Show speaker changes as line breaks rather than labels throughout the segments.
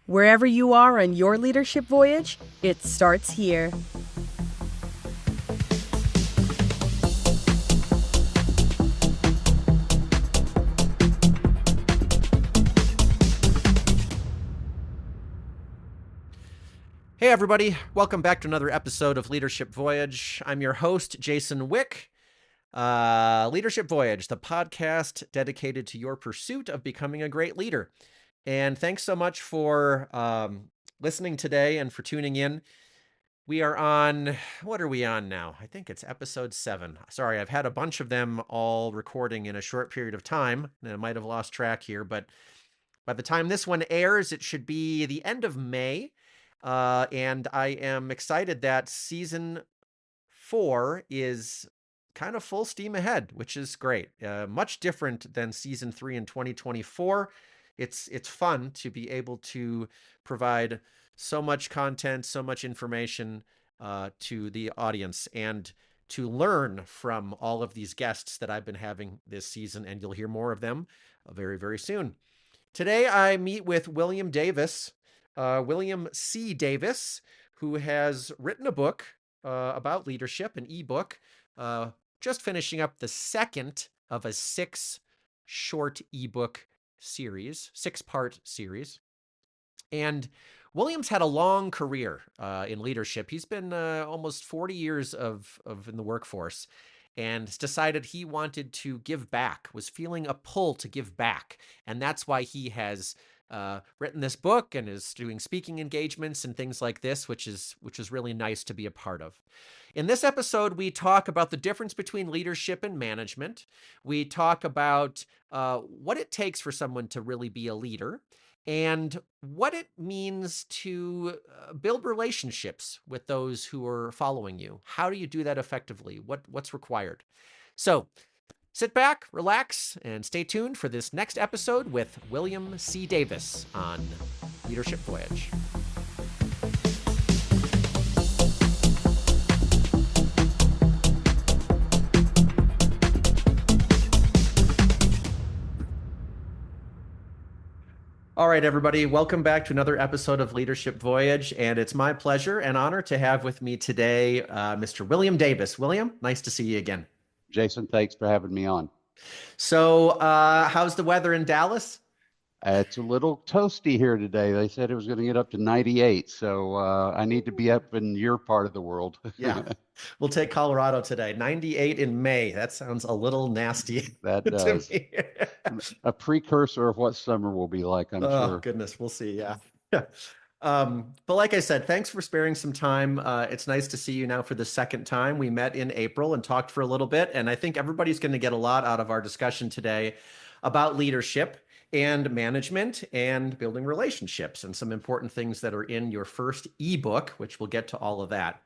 Wherever you are on your leadership voyage, it starts here.
Hey, everybody. Welcome back to another episode of Leadership Voyage. I'm your host, Jason Wick. Leadership Voyage, the podcast dedicated to your pursuit of becoming a great leader. And thanks so much for listening today and for tuning in. We are on, what are we on now? I think it's episode 7. Sorry, I've had a bunch of them all recording in a short period of time, and I might have lost track here, but by the time this one airs, it should be the end of May. And I am excited that season 4 is kind of full steam ahead, which is great. Much different than season 3 in 2024. It's fun to be able to provide so much content, so much information to the audience, and to learn from all of these guests that I've been having this season, and you'll hear more of them very, very soon. Today, I meet with William Davis, William C. Davis, who has written a book about leadership, an ebook, just finishing up the second of a 6 short ebook series, 6-part series. And William's had a long career in leadership. He's been almost 40 years of in the workforce, and decided he wanted to give back, was feeling a pull to give back. And that's why he has written this book and is doing speaking engagements and things like this, which is really nice to be a part of. In this episode, we talk about the difference between leadership and management. We talk about what it takes for someone to really be a leader, and what it means to build relationships with those who are following you. How do you do that effectively? What's required? So sit back, relax, and stay tuned for this next episode with William C. Davis on Leadership Voyage. All right, everybody, welcome back to another episode of Leadership Voyage, and it's my pleasure and honor to have with me today Mr. William Davis. William, nice to see you again.
Jason, thanks for having me on.
So, how's the weather in Dallas?
It's a little toasty here today. They said it was going to get up to 98, so I need to be up in your part of the world.
Yeah, we'll take Colorado today. 98 in May. That sounds a little nasty
That
to
does.
me.
A precursor of what summer will be like, I'm
Oh,
sure.
goodness, we'll see. Yeah. But like I said, thanks for sparing some time. It's nice to see you now for the second time. We met in April and talked for a little bit, and I think everybody's going to get a lot out of our discussion today about leadership and management and building relationships, and some important things that are in your first ebook, which we'll get to all of that.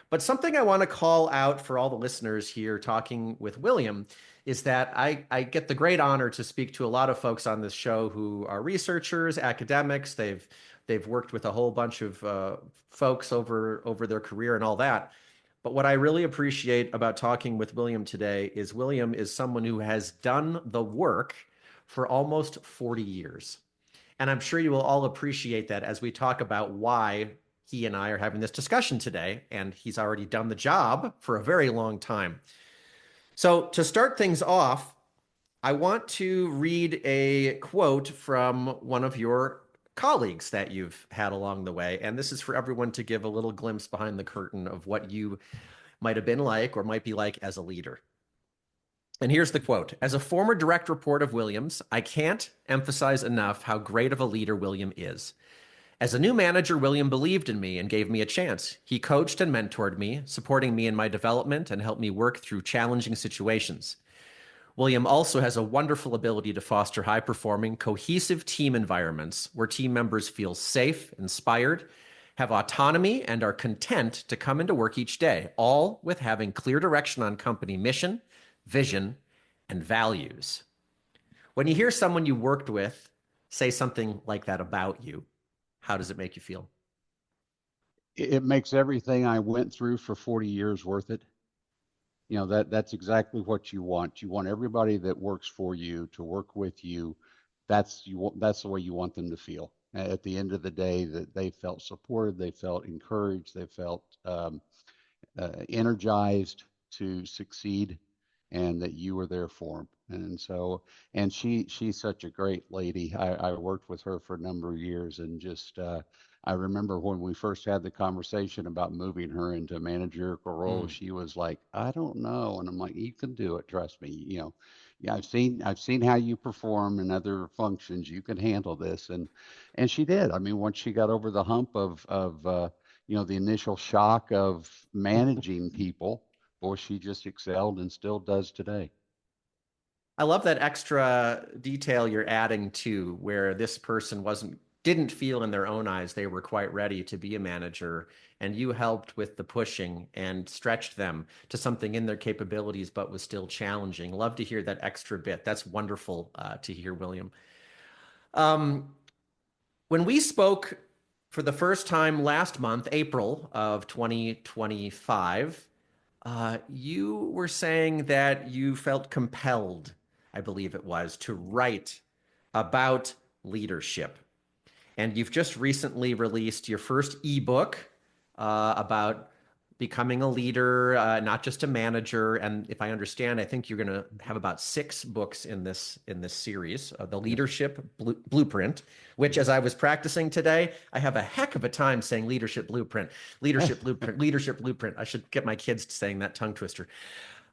But something I want to call out for all the listeners here talking with William is that I get the great honor to speak to a lot of folks on this show who are researchers, academics. They've worked with a whole bunch of folks over their career and all that. But what I really appreciate about talking with William today is William is someone who has done the work for almost 40 years. And I'm sure you will all appreciate that as we talk about why he and I are having this discussion today. And he's already done the job for a very long time. So to start things off, I want to read a quote from one of your colleagues that you've had along the way. And this is for everyone to give a little glimpse behind the curtain of what you might have been like or might be like as a leader. And here's the quote. As a former direct report of Williams, I can't emphasize enough how great of a leader William is. As a new manager, William believed in me and gave me a chance. He coached and mentored me, supporting me in my development and helped me work through challenging situations. William also has a wonderful ability to foster high-performing, cohesive team environments where team members feel safe, inspired, have autonomy, and are content to come into work each day, all with having clear direction on company mission, vision, and values. When you hear someone you worked with say something like that about you, how does it make you feel?
It makes everything I went through for 40 years worth it. You know, that's exactly what you want. You want everybody that works for you to work with you. That's the way you want them to feel. At the end of the day, that they felt supported, they felt encouraged, they felt energized to succeed, and that you were there for them. And so, and she's such a great lady. I worked with her for a number of years, and just I remember when we first had the conversation about moving her into a managerial role,
Mm.
she was like, "I don't know," and I'm like, "You can do it, trust me. You know, yeah, I've seen how you perform in other functions. You can handle this," and she did. I mean, once she got over the hump of the initial shock of managing people, boy, she just excelled and still does today.
I love that extra detail you're adding to where this person didn't feel in their own eyes they were quite ready to be a manager, and you helped with the pushing and stretched them to something in their capabilities but was still challenging. Love to hear that extra bit. That's wonderful to hear, William. Um, when we spoke for the first time last month, April of 2025, you were saying that you felt compelled, I believe it was, to write about leadership. And you've just recently released your first ebook about becoming a leader, not just a manager. And if I understand, I think you're going to have about 6 books in this series, the
Yes.
Leadership Blueprint. Which, as I was practicing today, I have a heck of a time saying Leadership Blueprint, Leadership Blueprint, Leadership Blueprint. I should get my kids saying that tongue twister.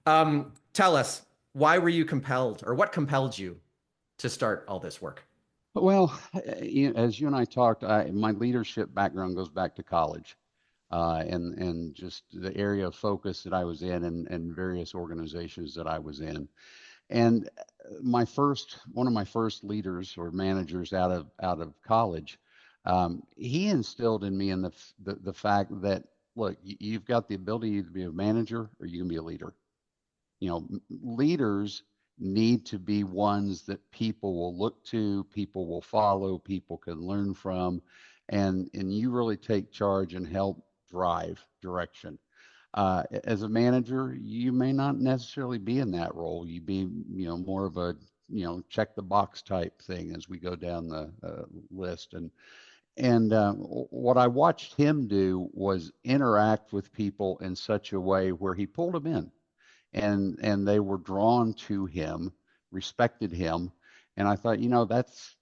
Tell us, why were you compelled, or what compelled you to start all this work?
Well, as you and I talked, my leadership background goes back to college, and just the area of focus that I was in, and various organizations that I was in. And one of my first leaders or managers out of college, he instilled in me the fact that, look, you've got the ability to be a manager or you can be a leader. Leaders need to be ones that people will look to, people will follow, people can learn from, and you really take charge and help drive direction. As a manager, you may not necessarily be in that role. You be, more of a, check the box type thing as we go down the list. And what I watched him do was interact with people in such a way where he pulled them in, and they were drawn to him, respected him, and I thought,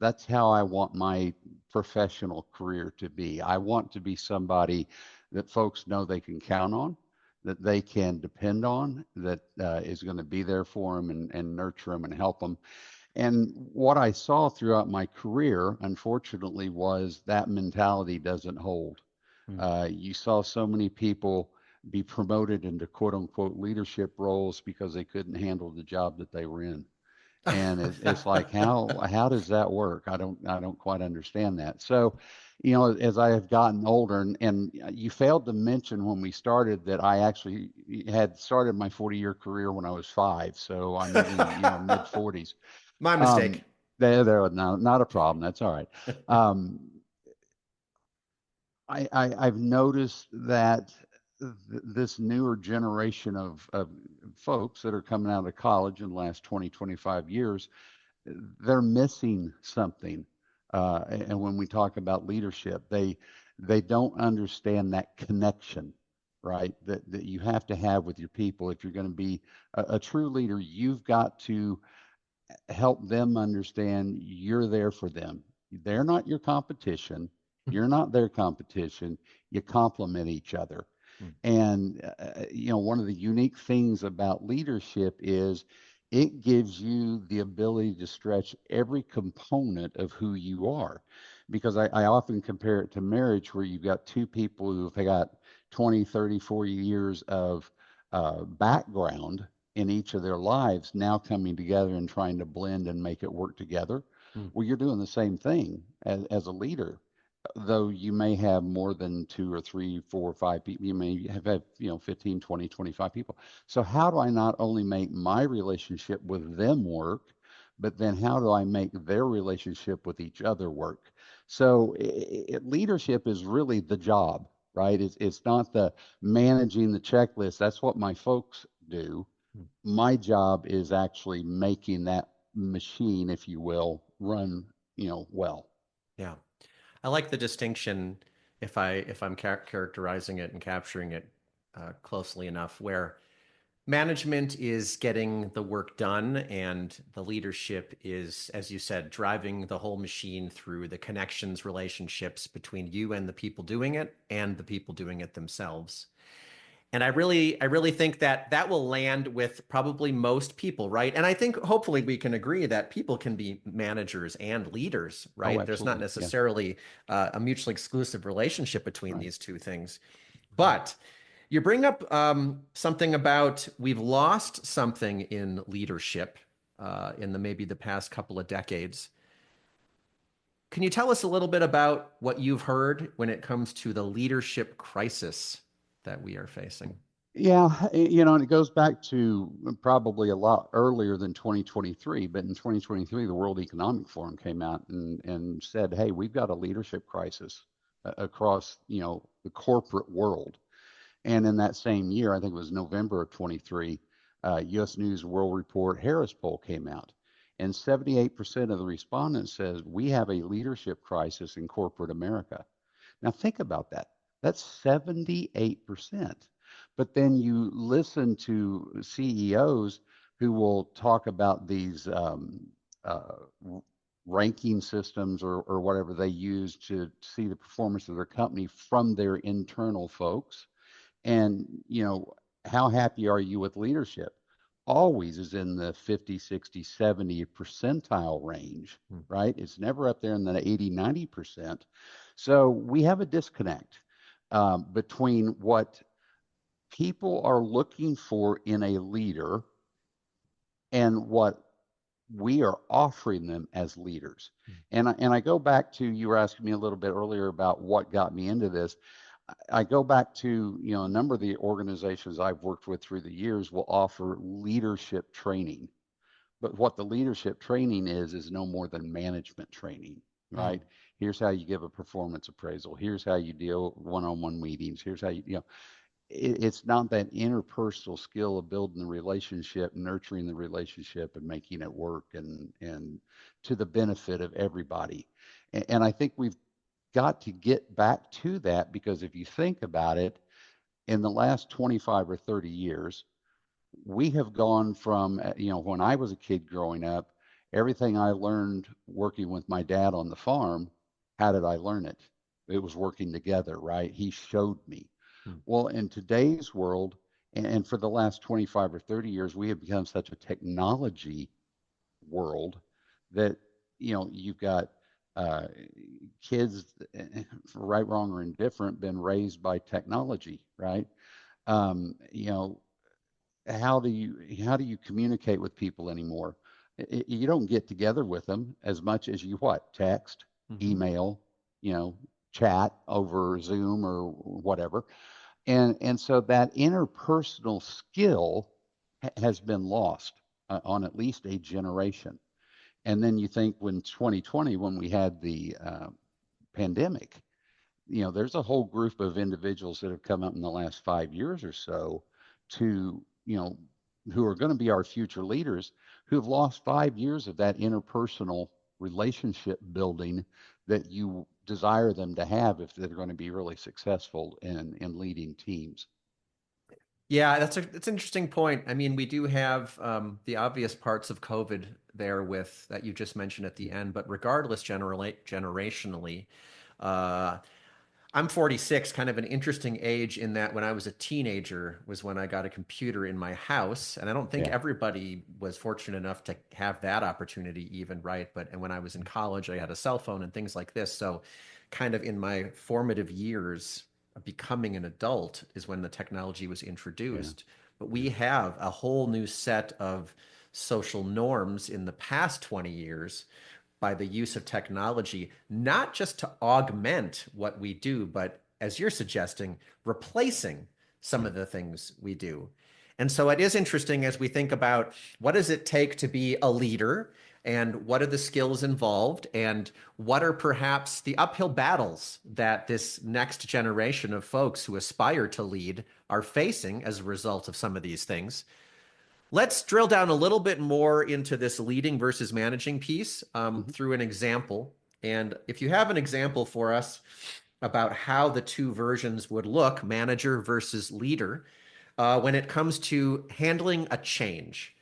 that's how I want my professional career to be. I want to be somebody that folks know they can count on, that they can depend on, that is going to be there for them, and nurture them and help them. And what I saw throughout my career, unfortunately, was that mentality doesn't hold.
Hmm.
You saw so many people be promoted into quote unquote leadership roles because they couldn't handle the job that they were in. And it's like, how does that work? I don't quite understand that. So, as I have gotten older, and you failed to mention when we started that I actually had started my 40-year career when I was 5. So I'm in the mid 40s.
My
Um,
mistake.
there, not a problem. That's all right. Um, I've noticed that this newer generation of folks that are coming out of college in the last 20, 25 years, they're missing something. And when we talk about leadership, they don't understand that connection, right? That you have to have with your people. If you're going to be a true leader, you've got to help them understand you're there for them. They're not your competition. You're not their competition. You complement each other.
Hmm.
And, one of the unique things about leadership is it gives you the ability to stretch every component of who you are. Because I often compare it to marriage, where you've got two people who've got 20, 30, 40 years of background in each of their lives now coming together and trying to blend and make it work together.
Hmm.
Well, you're doing the same thing as a leader, though you may have more than 2 or 3, 4, 5 people. You may have 15, 20, 25 people. So how do I not only make my relationship with them work, but then how do I make their relationship with each other work? So leadership is really the job, right? It's not the managing the checklist. That's what my folks do.
Hmm.
My job is actually making that machine, if you will, run, well.
Yeah. I like the distinction if I'm characterizing it and capturing it closely enough, where management is getting the work done and the leadership is, as you said, driving the whole machine through the connections, relationships between you and the people doing it and the people doing it themselves. And I really think that that will land with probably most people, right? And I think hopefully we can agree that people can be managers and leaders,
Oh,
right? There's not
absolutely. Yeah.
necessarily a mutually exclusive relationship between
Right.
these two things. But you bring up something about we've lost something in leadership in the maybe the past couple of decades. Can you tell us a little bit about what you've heard when it comes to the leadership crisis that we are facing?
Yeah, and it goes back to probably a lot earlier than 2023, but in 2023, the World Economic Forum came out and said, hey, we've got a leadership crisis across, the corporate world. And in that same year, I think it was November of 23, U.S. News World Report Harris poll came out, and 78% of the respondents says we have a leadership crisis in corporate America. Now think about that. That's 78%. But then you listen to CEOs who will talk about these uh, ranking systems or whatever they use to see the performance of their company from their internal folks. And, how happy are you with leadership? Always is in the 50, 60, 70 percentile range,
Hmm.
right? It's never up there in the 80, 90%. So we have a disconnect between what people are looking for in a leader and what we are offering them as leaders. And I go back to, you were asking me a little bit earlier about what got me into this. I go back to, a number of the organizations I've worked with through the years will offer leadership training. But what the leadership training is no more than management training,
Mm.
right? Here's how you give a performance appraisal. Here's how you deal one-on-one meetings. Here's how it's not that interpersonal skill of building the relationship, nurturing the relationship, and making it work and to the benefit of everybody. And I think we've got to get back to that, because if you think about it, in the last 25 or 30 years, we have gone from, when I was a kid growing up, everything I learned working with my dad on the farm, how did I learn it? It was working together, right? He showed me.
Mm.
Well, in today's world, and for the last 25 or 30 years, we have become such a technology world that, you've got uh, kids, right, wrong, or indifferent, been raised by technology, right? You know, how do you communicate with people anymore? You don't get together with them as much as you what? Text,
Mhm.
email, you know, chat over Zoom or whatever. And so that interpersonal skill has been lost on at least a generation. And then you think when 2020, when we had the pandemic, there's a whole group of individuals that have come up in the last 5 years or so to, who are going to be our future leaders, who've lost 5 years of that interpersonal relationship building that you desire them to have if they're going to be really successful in leading teams.
Yeah, that's an interesting point. I mean, we do have the obvious parts of COVID there with that you just mentioned at the end, but regardless, generationally, uh, I'm 46, kind of an interesting age in that when I was a teenager was when I got a computer in my house, and I don't think
Yeah.
everybody was fortunate enough to have that opportunity even, right? But and when I was in college, I had a cell phone and things like this. So kind of in my formative years of becoming an adult is when the technology was
Yeah.
introduced. But
Yeah.
we have a whole new set of social norms in the past 20 years by the use of technology, not just to augment what we do, but as you're suggesting, replacing some of the things we do. And so it is interesting as we think about what does it take to be a leader and what are the skills involved and what are perhaps the uphill battles that this next generation of folks who aspire to lead are facing as a result of some of these things. Let's drill down a little bit more into this leading versus managing piece
Mhm.
through an example. And if you have an example for us about how the two versions would look, manager versus leader, when it comes to handling a change.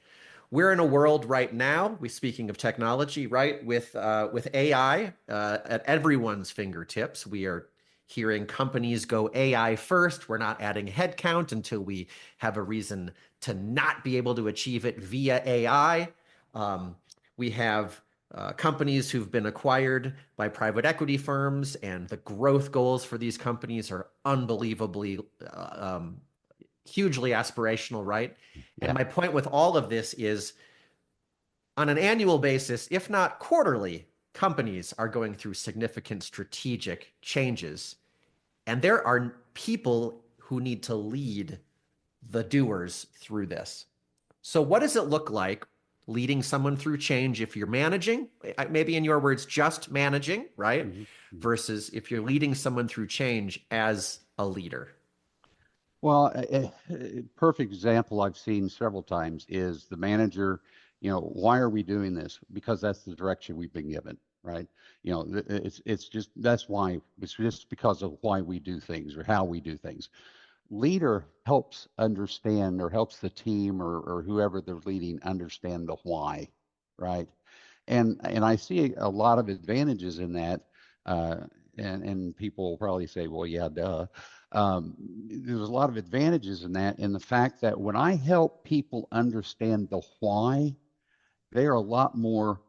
We're in a world right now, we speaking of technology, right, with AI at everyone's fingertips. We are hearing companies go AI first. We're not adding headcount until we have a reason to not be able to achieve it via AI. We have companies who've been acquired by private equity firms, and the growth goals for these companies are unbelievably hugely aspirational, right? And
Yeah.
my point with all of this is on an annual basis, if not quarterly, companies are going through significant strategic changes. And there are people who need to lead the doers through this. So, what does it look like leading someone through change if you're managing, maybe in your words, just managing, right?
Hmm. Hmm.
Versus if you're leading someone through change as a leader?
Well, a perfect example I've seen several times is the manager, why are we doing this? Because that's the direction we've been given, right? It's just that's why it's just because of why we do things or how we do things. Leader helps understand or helps the team or whoever they're leading understand the why, right? And I see a lot of advantages in that. Uh, and people will probably say, well, yeah, duh. There's a lot of advantages in that, in the fact that when I help people understand the why, they are a lot more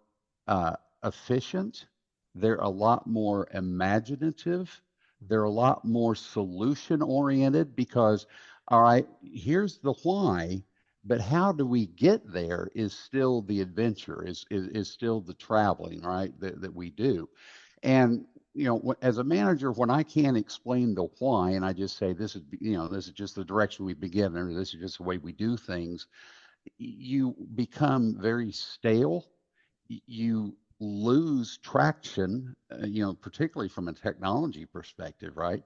efficient. They're a lot more imaginative. They're a lot more solution oriented because, all right, here's the why, but how do we get there is still the adventure, is still the traveling, right, that we do. And as a manager, when I can't explain the why, and I just say this is just the direction we've been given, or this is just the way we do things, you become very stale. You lose traction, particularly from a technology perspective, right?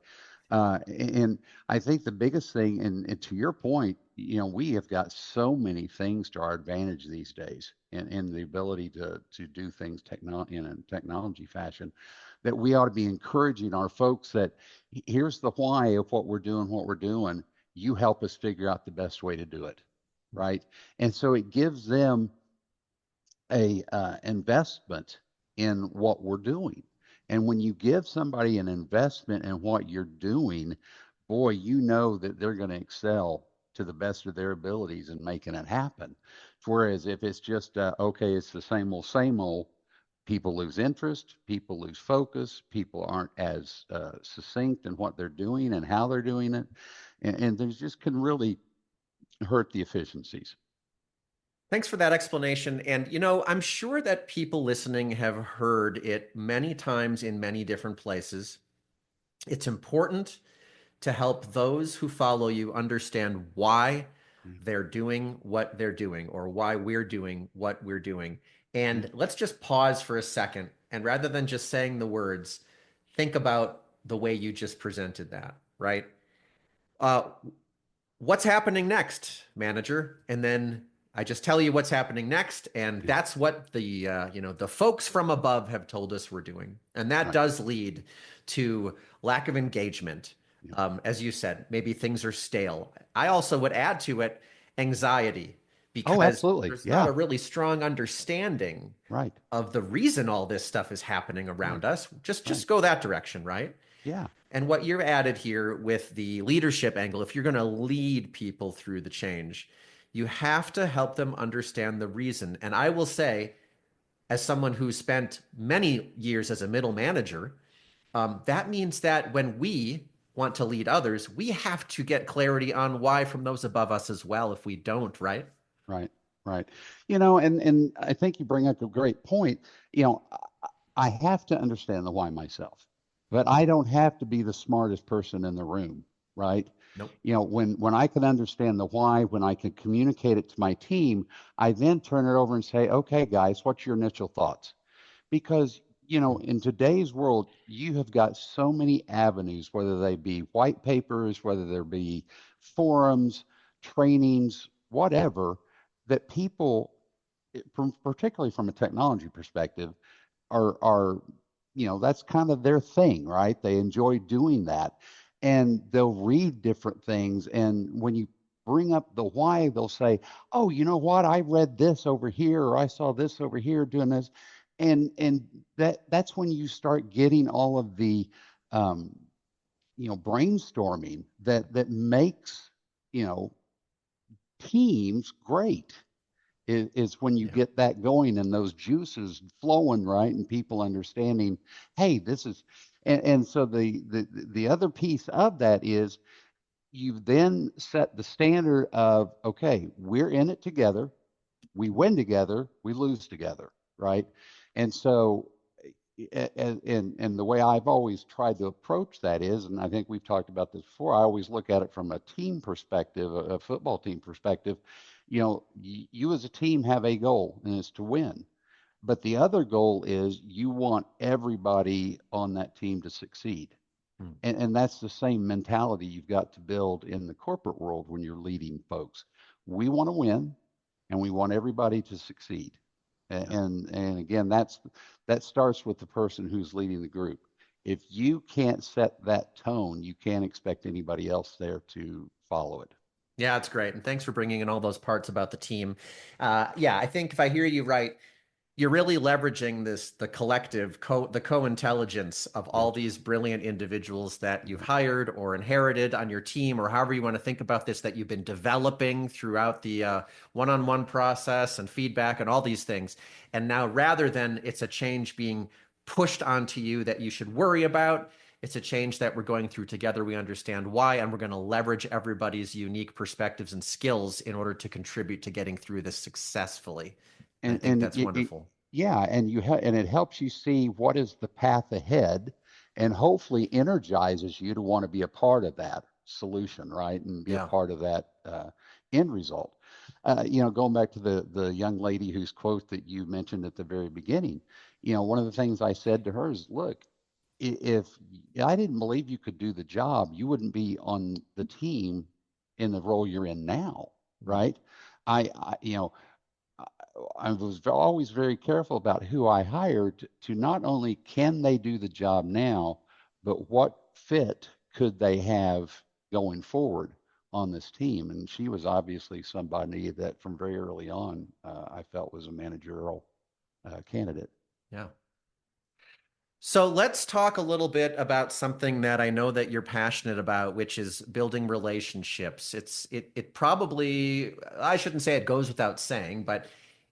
And I think the biggest thing, and to your point, we have got so many things to our advantage these days, and the ability to do things in a technology fashion, that we ought to be encouraging our folks that here's the why of what we're doing. You help us figure out the best way to do it, right? And so it gives them a investment in what we're doing. And when you give somebody an investment in what you're doing, boy, you know that they're going to excel to the best of their abilities in making it happen. Whereas if it's just okay, it's the same old, people lose interest, people lose focus, people aren't as succinct in what they're doing and how they're doing it, and there's just can really hurt the efficiencies.
Thanks for that explanation. And, I'm sure that people listening have heard it many times in many different places. It's important to help those who follow you understand why they're doing what they're doing or why we're doing what we're doing.
Mm-hmm.
And let's just pause for a second. And rather than just saying the words, think about the way you just presented that, right? Uh, what's happening next, manager? And then I just tell you what's happening next, and
Yeah.
that's what the folks from above have told us we're doing, and that
Right.
does lead to lack of engagement.
Yeah.
As you said, maybe things are stale. I also would add to it anxiety
Oh,
because
absolutely.
there's not
Yeah.
a really strong understanding
Right.
of the reason all this stuff is happening
Right.
around us. Just
Right.
just go that direction, right?
Yeah.
And what you're added here with the leadership angle, if you're going to lead people through the change, you have to help them understand the reason. And I will say, as someone who spent many years as a middle manager, that means that when we want to lead others, we have to get clarity on why from those above us as well. If we don't, right?
Right. Right. And I think you bring up a great point. I have to understand the why myself, but I don't have to be the smartest person in the room, right?
Nope.
When I can understand the why, when I can communicate it to my team, I then turn it over and say, okay, guys, what's your initial thoughts? Because in today's world you have got so many avenues, whether they be white papers, whether there be forums, trainings, whatever, that people, particularly from a technology perspective, are that's kind of their thing, right? They enjoy doing that. And they'll read different things. And when you bring up the why, they'll say, oh, you know what? I read this over here, or I saw this over here doing this. And that's when you start getting all of the um, brainstorming that makes, you know, teams great is when you
Yeah.
get that going and those juices flowing, right? And people understanding, hey, this is, and so the other piece of that is you then set the standard of, okay, we're in it together, we win together, we lose together, right? And so and the way I've always tried to approach that is, and I think we've talked about this before, I always look at it from a team perspective, a football team perspective. You as a team have a goal, and it's to win. But the other goal is you want everybody on that team to succeed.
Hmm.
And that's the same mentality you've got to build in the corporate world when you're leading folks. We want to win, and we want everybody to succeed.
Yeah.
And again, that starts with the person who's leading the group. If you can't set that tone, you can't expect anybody else there to follow it.
Yeah, it's great. And thanks for bringing in all those parts about the team. Yeah, I think if I hear you right, you're really leveraging the collective the co-intelligence of all
Yes.
these brilliant individuals that you've hired or inherited on your team, or however you want to think about this, that you've been developing throughout the one-on-one process and feedback and all these things. And now, rather than it's a change being pushed onto you that you should worry about, it's a change that we're going through together. We understand why, and we're going to leverage everybody's unique perspectives and skills in order to contribute to getting through this successfully. And I think that's wonderful.
Yeah, and and it helps you see what is the path ahead, and hopefully energizes you to want to be a part of that solution, right, and be a
Yeah.
part of that end result. Going back to the young lady whose quote that you mentioned at the very beginning, one of the things I said to her is, look, if I didn't believe you could do the job, you wouldn't be on the team in the role you're in now,
Mm.
right? I you know I was always very careful about who I hired to not only can they do the job now, but what fit could they have going forward on this team. And she was obviously somebody that from very early on I felt was a managerial candidate.
Yeah. So let's talk a little bit about something that I know that you're passionate about, which is building relationships. It probably, I shouldn't say it goes without saying, but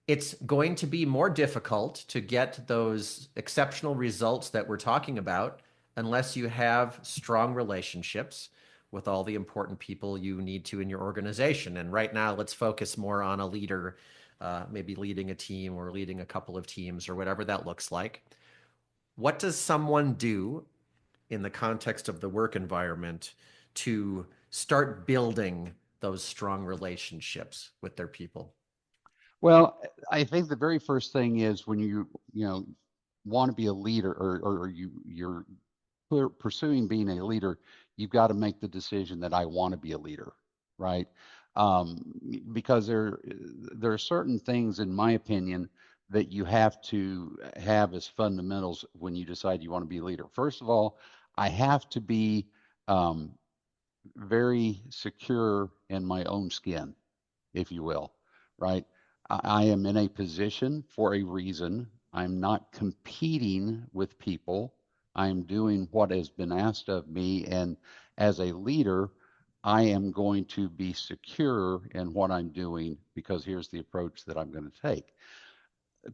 it's going to be more difficult to get those exceptional results that we're talking about unless you have strong relationships with all the important people you need to in your organization. And right now, let's focus more on a leader, maybe leading a team or leading a couple of teams or whatever that looks like. What does someone do in the context of the work environment to start building those strong relationships with their people?
Well, I think the very first thing is when you want to be a leader, or you're pursuing being a leader, you've got to make the decision that I want to be a leader, right? Because there are certain things, in my opinion, that you have to have as fundamentals when you decide you want to be a leader. First of all, I have to be um, very secure in my own skin, if you will, right? I am in a position for a reason. I'm not competing with people. I'm doing what has been asked of me. And as a leader, I am going to be secure in what I'm doing because here's the approach that I'm going to take.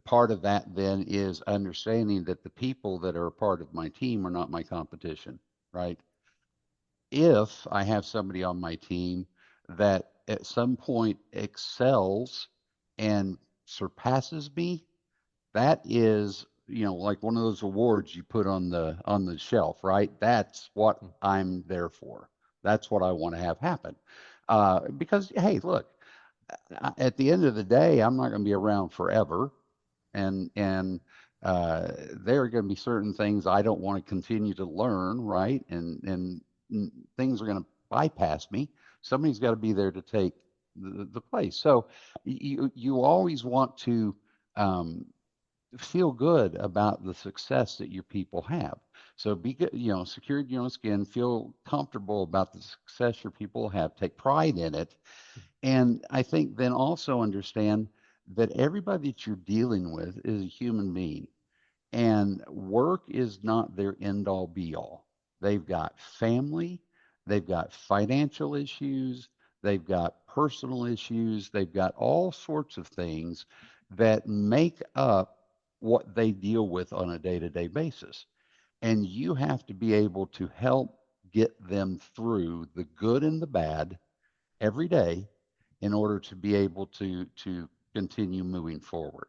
Part of that then is understanding that the people that are a part of my team are not my competition, right? If I have somebody on my team that at some point excels and surpasses me, that is, like one of those awards you put on the shelf, right? That's what I'm there for. That's what I want to have happen. Because hey, look, at the end of the day, I'm not going to be around forever, and there are going to be certain things I don't want to continue to learn, right? And things are going to bypass me. Somebody's got to be there to take the place. So you always want to um, feel good about the success that your people have. So be good, secure in your own skin, feel comfortable about the success your people have, take pride in it. And I think then also understand that everybody that you're dealing with is a human being. And work is not their end all be all. They've got family, they've got financial issues, they've got personal issues, they've got all sorts of things that make up what they deal with on a day to day basis. And you have to be able to help get them through the good and the bad every day in order to be able to continue moving forward.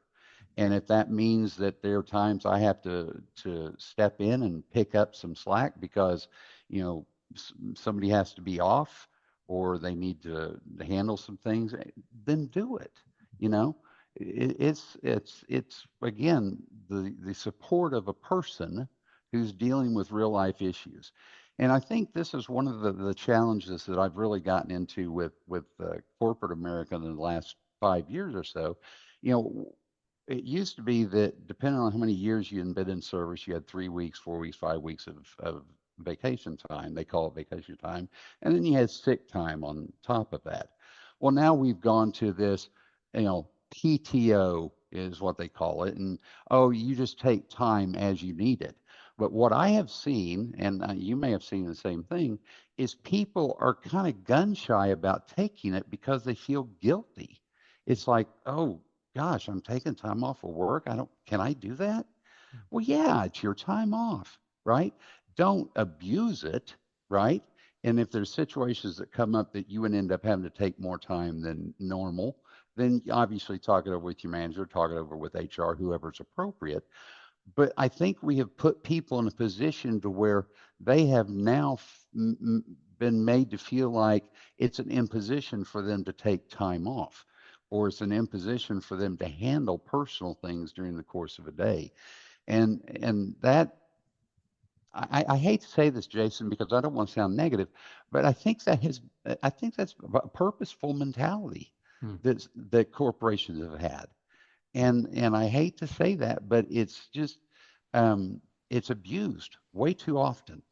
And if that means that there are times I have to step in and pick up some slack because, you know, somebody has to be off or they need to handle some things, then do it. You know, it's again the support of a person who's dealing with real life issues. And I think this is one of the challenges that I've really gotten into with corporate America in the last 5 years or so. You know, it used to be that depending on how many years you had been in service, you had 3 weeks, 4 weeks, 5 weeks of vacation time. They call it vacation time. And then you had sick time on top of that. Well, now we've gone to this, PTO is what they call it. And oh, you just take time as you need it. But what I have seen, and you may have seen the same thing, is people are kind of gun shy about taking it because they feel guilty. It's like, oh, gosh, I'm taking time off of work. Can I do that? Well, yeah, it's your time off, right? Don't abuse it, right? And if there's situations that come up that you would end up having to take more time than normal, then obviously talk it over with your manager, talk it over with HR, whoever's appropriate. But I think we have put people in a position to where they have now been made to feel like it's an imposition for them to take time off, or it's an imposition for them to handle personal things during the course of a day. And that I hate to say this, Jason, because I don't want to sound negative, but I think that's a purposeful mentality
Hmm.
that corporations have had. And I hate to say that, but it's just it's abused way too often.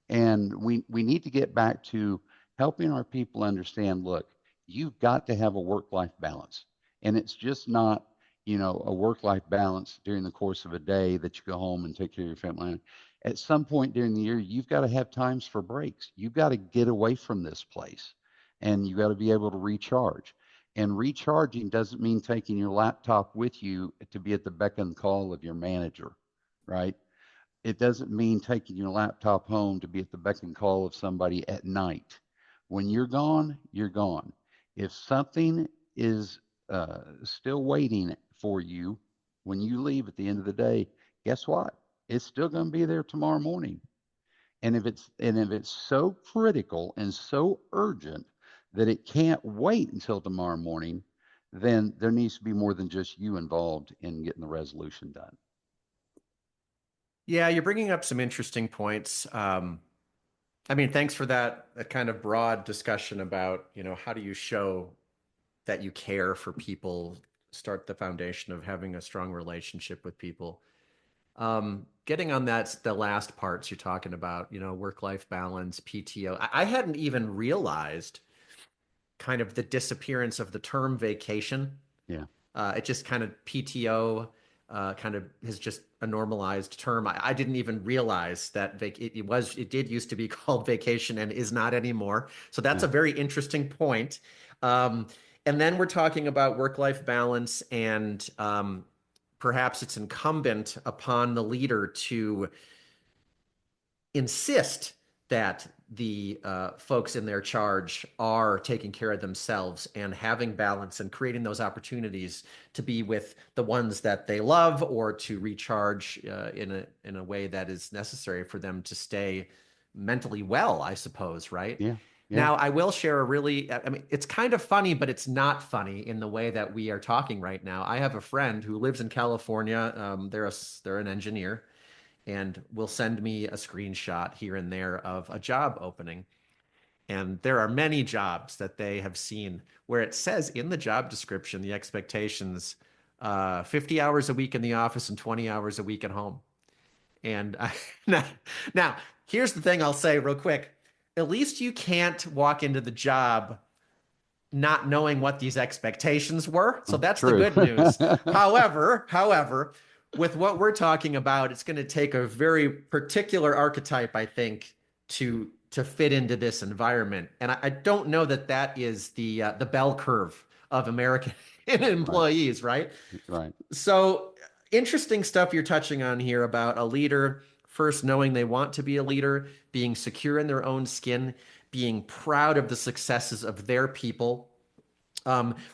And we need to get back to helping our people understand, look, you've got to have a work-life balance. And it's just not, a work-life balance during the course of a day that you go home and take care of your family. At some point during the year, you've got to have times for breaks. You've got to get away from this place and you've got to be able to recharge. And recharging doesn't mean taking your laptop with you to be at the beck and call of your manager, right? It doesn't mean taking your laptop home to be at the beck and call of somebody at night. When you're gone, you're gone. If something is still waiting for you when you leave at the end of the day, guess what? It's still going to be there tomorrow morning. And if it's so critical and so urgent that it can't wait until tomorrow morning, then there needs to be more than just you involved in getting the resolution done.
Yeah, you're bringing up some interesting points. I mean, thanks for that kind of broad discussion about, how do you show that you care for people, start the foundation of having a strong relationship with people. Getting on the last parts you're talking about, work-life balance, PTO. I hadn't even realized kind of the disappearance of the term vacation.
Yeah,
It just kind of PTO kind of is just a normalized term. I didn't even realize that it did used to be called vacation and is not anymore. So that's
yeah,
a very interesting point. Um, and then we're talking about work-life balance and perhaps it's incumbent upon the leader to insist that the folks in their charge are taking care of themselves and having balance and creating those opportunities to be with the ones that they love or to recharge in a way that is necessary for them to stay mentally well, I suppose, right?
yeah, yeah.
Now, I will share I mean, it's kind of funny, but it's not funny in the way that we are talking right now. I have a friend who lives in California. They're an engineer and will send me a screenshot here and there of a job opening. And there are many jobs that they have seen where it says in the job description, the expectations 50 hours a week in the office and 20 hours a week at home. And now, now, here's the thing I'll say real quick. At least you can't walk into the job not knowing what these expectations were. So that's the
True.
good news. However, with what we're talking about, it's going to take a very particular archetype, I think, to fit into this environment. And I don't know that that is the bell curve of American
Right,
employees, right?
right,
So interesting stuff you're touching on here about a leader first knowing they want to be a leader, being secure in their own skin, being proud of the successes of their people,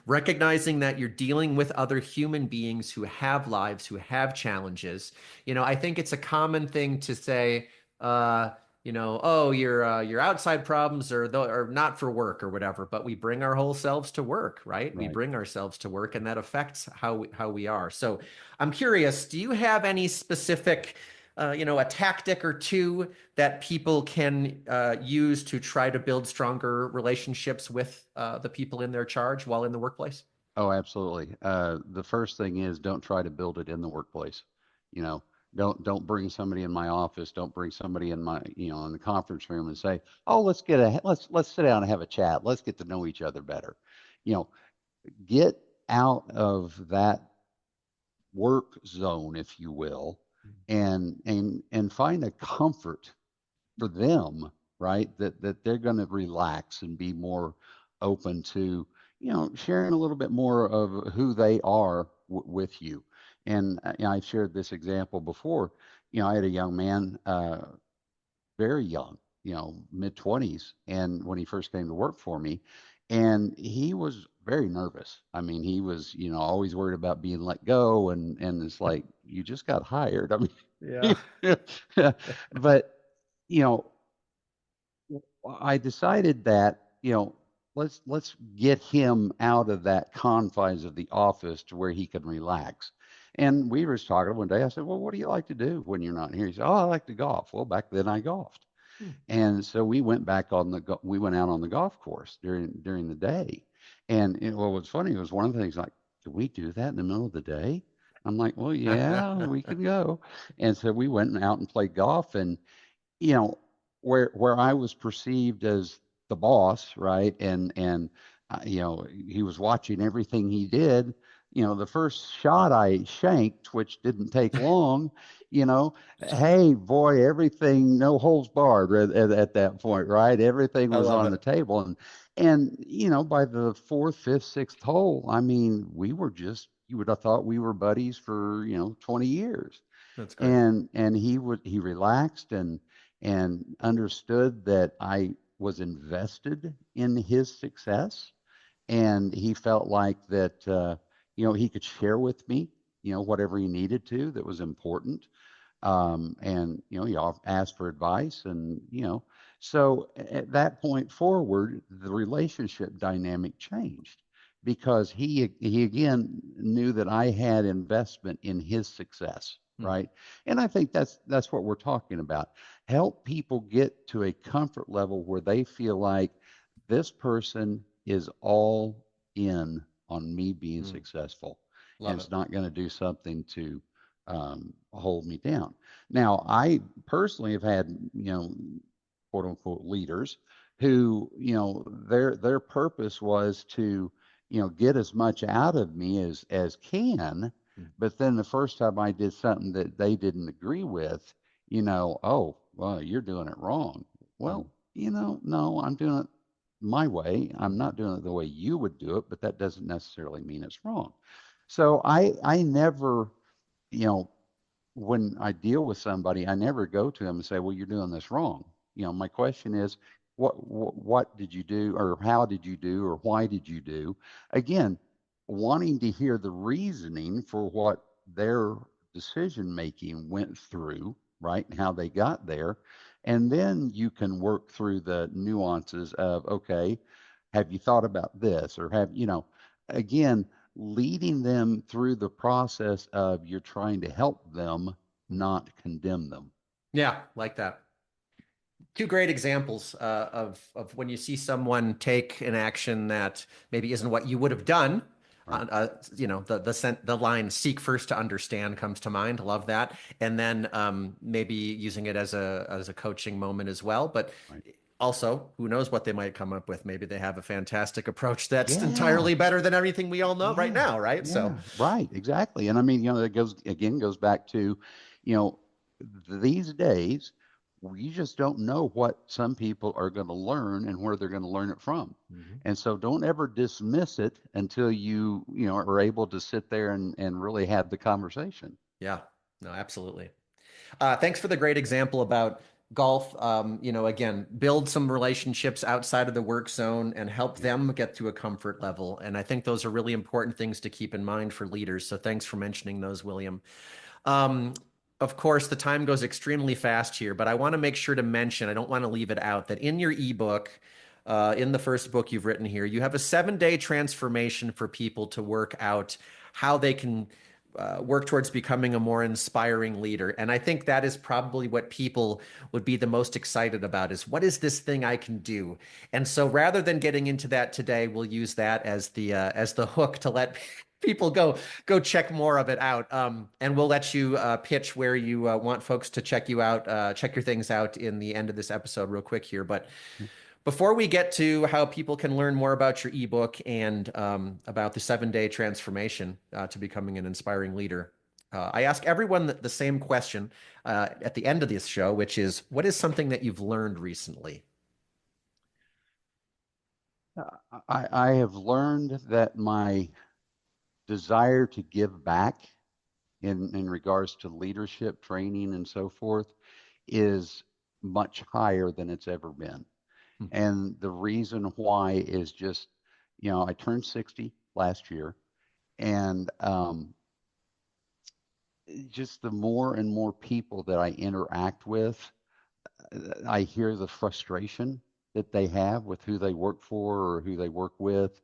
recognizing that you're dealing with other human beings who have lives, who have challenges. I think it's a common thing to say, oh, your outside problems are not for work or whatever, but we bring our whole selves to work, right? We
right.
bring ourselves to work, and that affects how we are. So I'm curious, do you have any specific a tactic or two that people can use to try to build stronger relationships with the people in their charge while in the workplace?
Oh, absolutely. The first thing is don't try to build it in the workplace. You know, don't bring somebody in my office. Don't bring somebody in my, in the conference room and say, "Oh, let's sit down and have a chat. Let's get to know each other better." You know, get out of that work zone, if you will, and find a comfort for them, right? That they're going to relax and be more open to, sharing a little bit more of who they are with you. And I've shared this example before. I had a young man, very young, mid 20s, and when he first came to work for me, and he was very nervous. I mean, he was, always worried about being let go, and it's like you just got hired. I
Yeah.
mean, but you know, I decided that, let's get him out of that confines of the office to where he can relax. And we were talking one day. I said, "Well, what do you like to do when you're not here?" He said, "Oh, I like to golf." Well, back then I golfed.
Hmm.
And so we went out on the golf course during the day. And what was funny was one of the things like, "Can we do that in the middle of the day?" I'm like, "Well, yeah, we can go." And so we went out and played golf, and you know, where I was perceived as the boss, right? And he was watching everything he did. The first shot I shanked, which didn't take long, hey boy, everything no holds barred at that point, right? Everything
I
was
love
on
it.
the table, and by the fourth, fifth, sixth hole, I mean, we were just you would have thought we were buddies for 20 years.
That's great.
And he relaxed and understood that I was invested in his success, and he felt like that he could share with me whatever he needed to that was important. And he asked for advice, and so at that point forward, the relationship dynamic changed because he again knew that I had investment in his success,
Hmm.
right? And I think that's what we're talking about. Help people get to a comfort level where they feel like this person is all in on me being
Hmm.
successful, and
Love it.
it's not going to do something to hold me down. Now, I personally have had, quote unquote leaders who, their purpose was to, get as much out of me as can.
Hmm.
But then the first time I did something that they didn't agree with, oh, well, you're doing it wrong.
Hmm.
Well, no, I'm doing it my way. I'm
Hmm.
not doing it the way you would do it, but that doesn't necessarily mean it's wrong. So I never, you know, when I deal with somebody, I never go to them and say, "Well, you're doing this wrong." My question is, what did you do, or how did you do, or why did you do? Again, wanting to hear the reasoning for what their decision making went through, right, and how they got there, and then you can work through the nuances of, okay, have you thought about this, or again, leading them through the process of you're trying to help them, not condemn them.
Yeah, like that. Two great examples of when you see someone take an action that maybe isn't what you would have done,
Right.
The line "seek first to understand" comes to mind. Love that, and then maybe using it as a coaching moment as well. But
Right.
also, who knows what they might come up with? Maybe they have a fantastic approach that's
Yeah.
entirely better than everything we all know right
Yeah.
now, right? So,
Yeah. Right. Exactly. And I mean, that goes back to, you know, these days, you just don't know what some people are going to learn and where they're going to learn it from.
mhm.
And so don't ever dismiss it until are able to sit there and really have the conversation.
Yeah, no, absolutely. Thanks for the great example about golf. Again, build some relationships outside of the work zone and help
Yep.
them get to a comfort level. And I think those are really important things to keep in mind for leaders. So thanks for mentioning those, William. Um, of course, the time goes extremely fast here, but I want to make sure to mention, I don't want to leave it out, that in your ebook, in the first book you've written here, you have a 7-day transformation for people to work out how they can work towards becoming a more inspiring leader. And I think that is probably what people would be the most excited about is what is this thing I can do? And so rather than getting into that today, we'll use that as the hook to let people go check more of it out. And we'll let you pitch where you want folks to check you out, check your things out in the end of this episode real quick here. But before we get to how people can learn more about your ebook and about the 7-day transformation to becoming an inspiring leader, I ask everyone the same question at the end of this show, which is, what is something that you've learned recently?
I have learned that my desire to give back in regards to leadership training and so forth is much higher than it's ever been.
Hmm.
And the reason why is just, I turned 60 last year, and just the more and more people that I interact with, I hear the frustration that they have with who they work for or who they work with.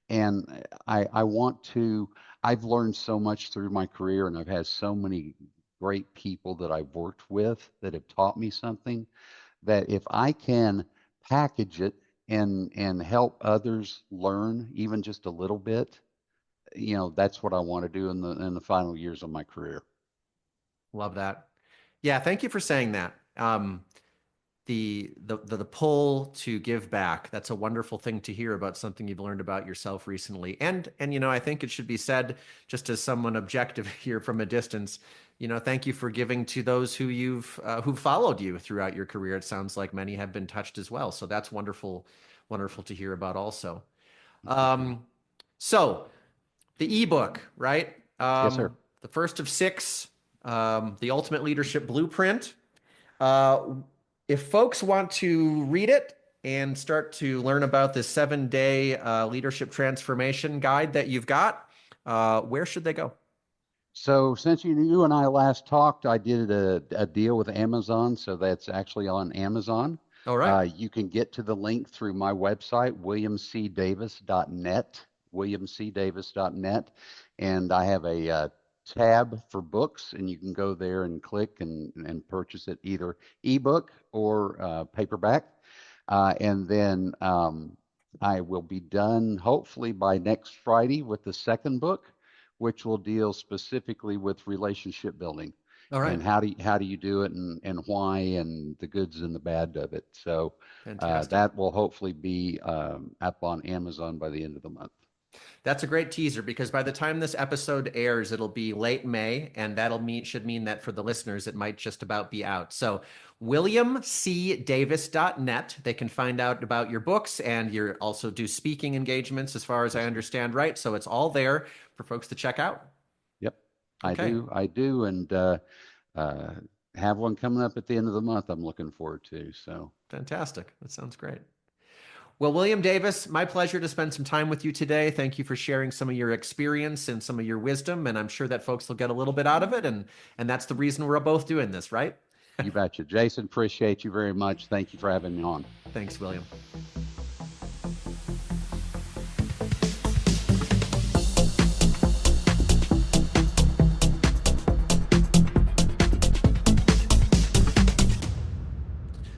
And I want to, I've learned so much through my career, and I've had so many great people that I've worked with that have taught me something, that if I can package it and help others learn even just a little bit, that's what I want to do in the final years of my career.
Love that. Yeah, thank you for saying that. The pull to give back, that's a wonderful thing to hear about something you've learned about yourself recently. And I think it should be said, just as someone objective here from a distance, thank you for giving to those who followed you throughout your career. It sounds like many have been touched as well. So that's wonderful to hear about also.
Appreciate it.
So the ebook, right?
Yes, sir.
The first of 6, the Ultimate Leadership Blueprint. Uh, if folks want to read it and start to learn about this 7-day leadership transformation guide that you've got, where should they go?
So since you and I last talked, I did a deal with Amazon, so that's actually on Amazon.
All right.
You can get to the link through my website, williamcdavis.net, williamcdavis.net, and I have a tab for books, and you can go there and click and purchase it, either ebook or paperback. And then I will be done hopefully by next Friday with the second book, which will deal specifically with relationship building
All right.
and how do you do it and why and the goods and the bad of it. So
Fantastic.
that will hopefully be up on Amazon by the end of the month.
That's a great teaser because by the time this episode airs, it'll be late May, and should mean that for the listeners, it might just about be out. So williamcdavis.net, they can find out about your books, and you also do speaking engagements as far as I understand, right? So it's all there for folks to check out.
Yep,
Okay.
I do, and have one coming up at the end of the month I'm looking forward to. So
Fantastic. That sounds great. Well, William Davis, my pleasure to spend some time with you today. Thank you for sharing some of your experience and some of your wisdom, and I'm sure that folks will get a little bit out of it, and that's the reason we're both doing this, right?
you betcha. Jason, appreciate you very much. Thank you for having me on.
Thanks, William.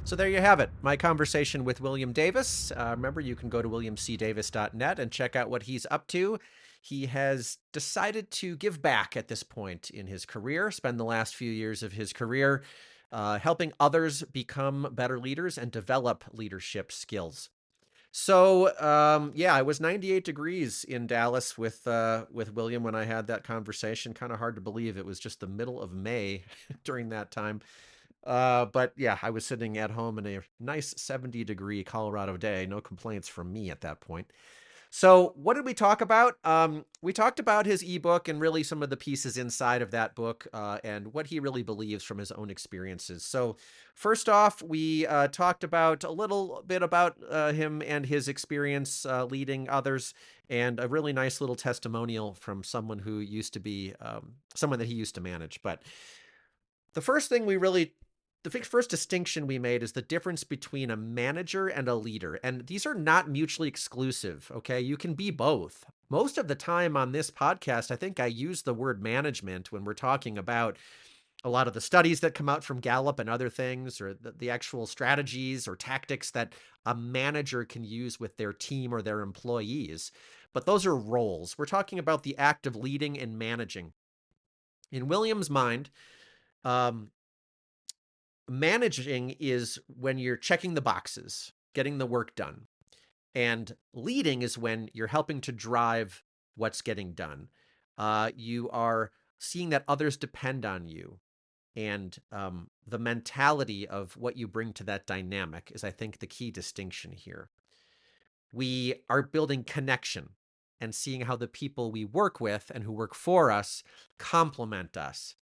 So there you have it, my conversation with William Davis. Remember, you can go to williamcdavis.net and check out what he's up to. He has decided to give back at this point in his career, spend the last few years of his career helping others become better leaders and develop leadership skills. So yeah, I was 98 degrees in Dallas with William when I had that conversation. Kind of hard to believe it was just the middle of May during that time. But yeah, I was sitting at home in a nice 70-degree Colorado day. No complaints from me at that point. So what did we talk about? We talked about his ebook and really some of the pieces inside of that book and what he really believes from his own experiences. So first off, we talked about a little bit about him and his experience leading others, and a really nice little testimonial from someone who used to be someone that he used to manage. But the first thing the first distinction we made is the difference between a manager and a leader. And these are not mutually exclusive, okay? You can be both. Most of the time on this podcast, I think I use the word management when we're talking about a lot of the studies that come out from Gallup and other things, or the actual strategies or tactics that a manager can use with their team or their employees. But those are roles. We're talking about the act of leading and managing. In William's mind, um, managing is when you're checking the boxes, getting the work done. And leading is when you're helping to drive what's getting done. You are seeing that others depend on you. And the mentality of what you bring to that dynamic is, I think, the key distinction here. We are building connection and seeing how the people we work with and who work for us complement us.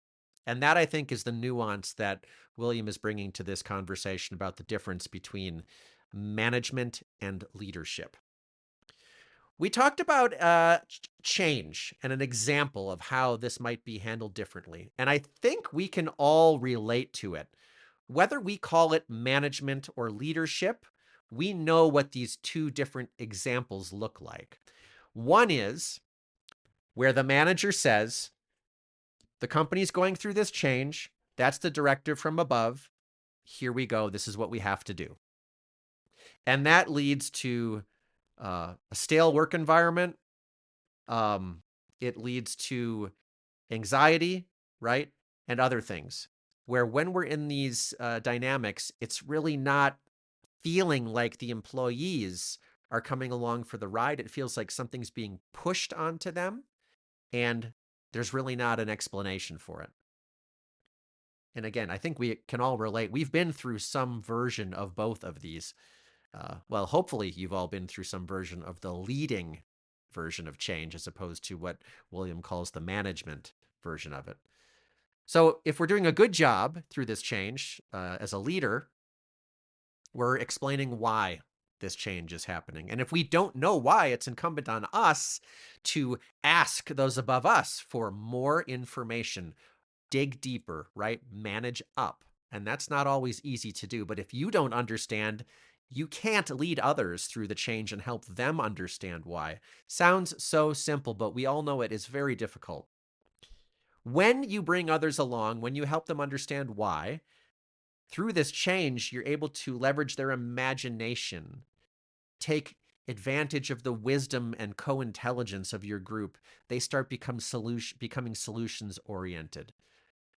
And that, I think, is the nuance that William is bringing to this conversation about the difference between management and leadership. We talked about change and an example of how this might be handled differently. And I think we can all relate to it. Whether we call it management or leadership, we know what these two different examples look like. One is where the manager says, the company's going through this change. That's the directive from above. Here we go. This is what we have to do. And that leads to a stale work environment. It leads to anxiety, right? And other things. Where when we're in these dynamics, it's really not feeling like the employees are coming along for the ride. It feels like something's being pushed onto them, and there's really not an explanation for it. And again, I think we can all relate. We've been through some version of both of these. Well, hopefully you've all been through some version of the leading version of change as opposed to what William calls the management version of it. So if we're doing a good job through this change as a leader, we're explaining why this change is happening. And if we don't know why, it's incumbent on us to ask those above us for more information, dig deeper, right? Manage up. And that's not always easy to do. But if you don't understand, you can't lead others through the change and help them understand why. Sounds so simple, but we all know it is very difficult. When you bring others along, when you help them understand why, through this change, you're able to leverage their imagination, take advantage of the wisdom and co-intelligence of your group. They start becoming solutions oriented.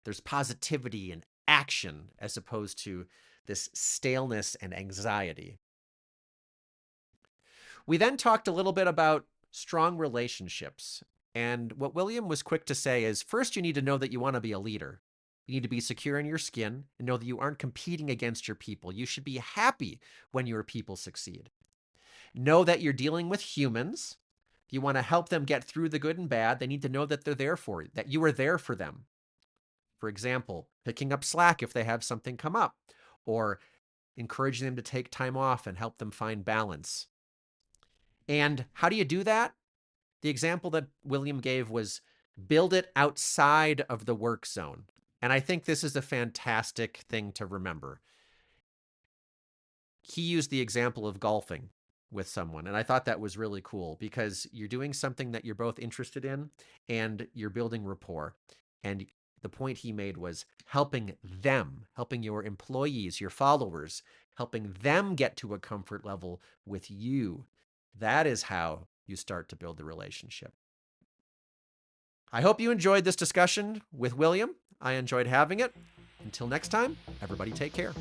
There's positivity and action as opposed to this staleness and anxiety. We then talked a little bit about strong relationships. And what William was quick to say is, first, you need to know that you want to be a leader. You need to be secure in your skin and know that you aren't competing against your people. You should be happy when your people succeed. Know that you're dealing with humans. If you want to help them get through the good and bad, they need to know that they're there for you, that you are there for them. For example, picking up slack if they have something come up, or encouraging them to take time off and help them find balance. And how do you do that? The example that William gave was build it outside of the work zone. And I think this is a fantastic thing to remember. He used the example of golfing with someone, and I thought that was really cool because you're doing something that you're both interested in and you're building rapport. And The point he made was helping them, helping your employees, your followers, helping them get to a comfort level with you. That is how you start to build the relationship. I hope you enjoyed this discussion with William. I enjoyed having it. Until next time, everybody take care.